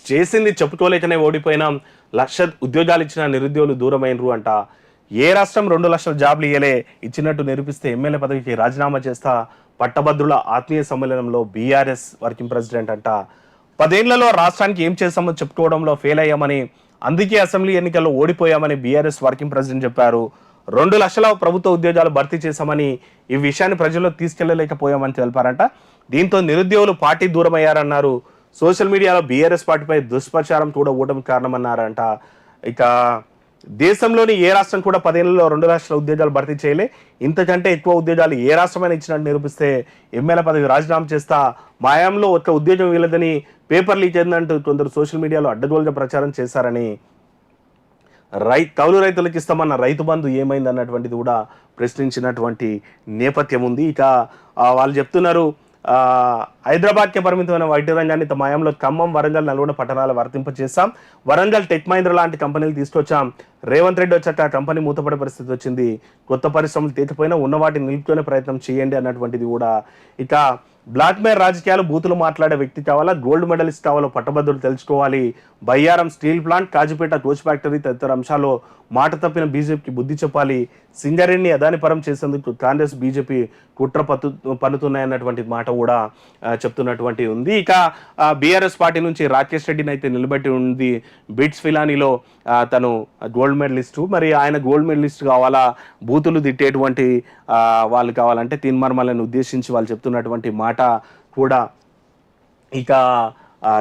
చేసింది చెప్పుకోలేకనే ఓడిపోయినాం, లక్ష ఉద్యోగాలు ఇచ్చిన నిరుద్యోగులు దూరమైనరు అంట. ఏ రాష్ట్రం 2 లక్షల జాబ్లు ఇయ్యలే, ఇచ్చినట్టు నిరూపిస్తే ఎమ్మెల్యే పదవికి రాజీనామా చేస్తా. పట్టభద్రుల ఆత్మీయ సమ్మేళనంలో బీఆర్ఎస్ వర్కింగ్ ప్రెసిడెంట్ అంట. 10 ఏళ్లలో రాష్ట్రానికి ఏం చేశామో చెప్పుకోవడంలో ఫెయిల్ అయ్యామని, అందుకే అసెంబ్లీ ఎన్నికల్లో ఓడిపోయామని బీఆర్ఎస్ వర్కింగ్ ప్రెసిడెంట్ చెప్పారు. 2 లక్షల ప్రభుత్వ ఉద్యోగాలు భర్తీ చేశామని, ఈ విషయాన్ని ప్రజల్లో తీసుకెళ్లలేకపోయామని తెలిపారంట. దీంతో నిరుద్యోగులు పార్టీ దూరమయ్యారన్నారు. సోషల్ మీడియాలో బీఆర్ఎస్ పార్టీపై దుష్ప్రచారం కూడా ఓటమి కారణమన్నారంట. ఇక దేశంలోని ఏ రాష్ట్రం కూడా 10 ఏళ్లలో 2 లక్షల ఉద్యోగాలు భర్తీ చేయలే, ఇంతకంటే ఎక్కువ ఉద్యోగాలు ఏ రాష్ట్రమైనా ఇచ్చినట్టు నిరూపిస్తే ఎమ్మెల్యే పదవి రాజీనామా చేస్తా. మాయంలో ఒక్క ఉద్యోగం వీలదని పేపర్ లీక్ అయిందంటూ కొందరు సోషల్ మీడియాలో అడ్డగోలుగా ప్రచారం చేశారని, కౌలు రైతులకు ఇస్తామన్న రైతు బంధు ఏమైంది అన్నటువంటిది కూడా ప్రశ్నించినటువంటి నేపథ్యం ఉంది. ఇక వాళ్ళు చెప్తున్నారు, హైదరాబాద్కే పరిమితమైన వైద్య రంగాన్ని తమ హయాంలో ఖమ్మం, వరంగల్, నల్గొండ పట్టణాలు వర్తింపచేశాం. వరంగల్ టెక్ మహీంద్రా లాంటి కంపెనీలు తీసుకొచ్చాం. రేవంత్ రెడ్డి వచ్చాక ఆ కంపెనీ మూతపడే పరిస్థితి వచ్చింది. కొత్త పరిశ్రమలు తీకపోయినా ఉన్న వాటిని నిలుపుకునే ప్రయత్నం చేయండి అన్నటువంటిది కూడా. ఇక బ్లాక్ మెయిల్ రాజకీయాలు, బూతులు మాట్లాడే వ్యక్తి కావాలా, గోల్డ్ మెడలిస్ట్ కావాలో పట్టభద్రులు తెలుసుకోవాలి. Bayyaram steel plant, Kazipet coach factory తదితర అంశాల్లో మాట తప్పిన బీజేపీకి బుద్ధి చెప్పాలి. సింగరేణిని అదాని పరం చేసేందుకు కాంగ్రెస్, బీజేపీ కుట్ర పన్నుతున్నాయన్నటువంటి మాట కూడా చెప్తున్నటువంటి ఉంది. ఇక బీఆర్ఎస్ పార్టీ నుంచి రాకేష్ రెడ్డిని అయితే నిలబెట్టి ఉంది. బిట్స్ ఫిలానీలో తను గోల్డ్ మెడలిస్టు, మరి ఆయన గోల్డ్ మెడలిస్ట్ కావాలా, బూతులు తిట్టేటువంటి వాళ్ళు కావాలంటే తీన్మార్మలను ఉద్దేశించి వాళ్ళు చెప్తున్నటువంటి మాట కూడా. ఇక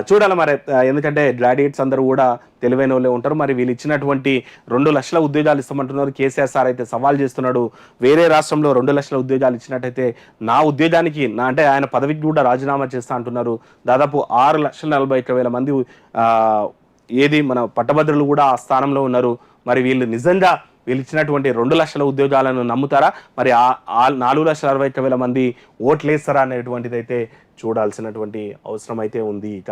చూడాలి మరి, ఎందుకంటే గ్లాడియేట్స్ అందరూ కూడా తెలివైన వాళ్ళే ఉంటారు. మరి వీళ్ళు ఇచ్చినటువంటి 2 లక్షల ఉద్యోగాలు ఇస్తామంటున్నారు. కేసీఆర్ సార్ అయితే సవాల్ చేస్తున్నాడు, వేరే రాష్ట్రంలో 2 లక్షల ఉద్యోగాలు ఇచ్చినట్టయితే నా ఉద్యోగానికి అంటే ఆయన పదవికి కూడా రాజీనామా చేస్తా అంటున్నారు. దాదాపు 6,41,000 మంది ఏది మన పట్టభద్రులు కూడా ఆ స్థానంలో ఉన్నారు. మరి వీళ్ళు నిజంగా వీళ్ళు ఇచ్చినటువంటి 2 లక్షల ఉద్యోగాలను నమ్ముతారా? మరి 4,61,000 మంది ఓట్లేస్తారా అనేటువంటిది అయితే చూడాల్సినటువంటి అవసరం అయితే ఉంది. ఇక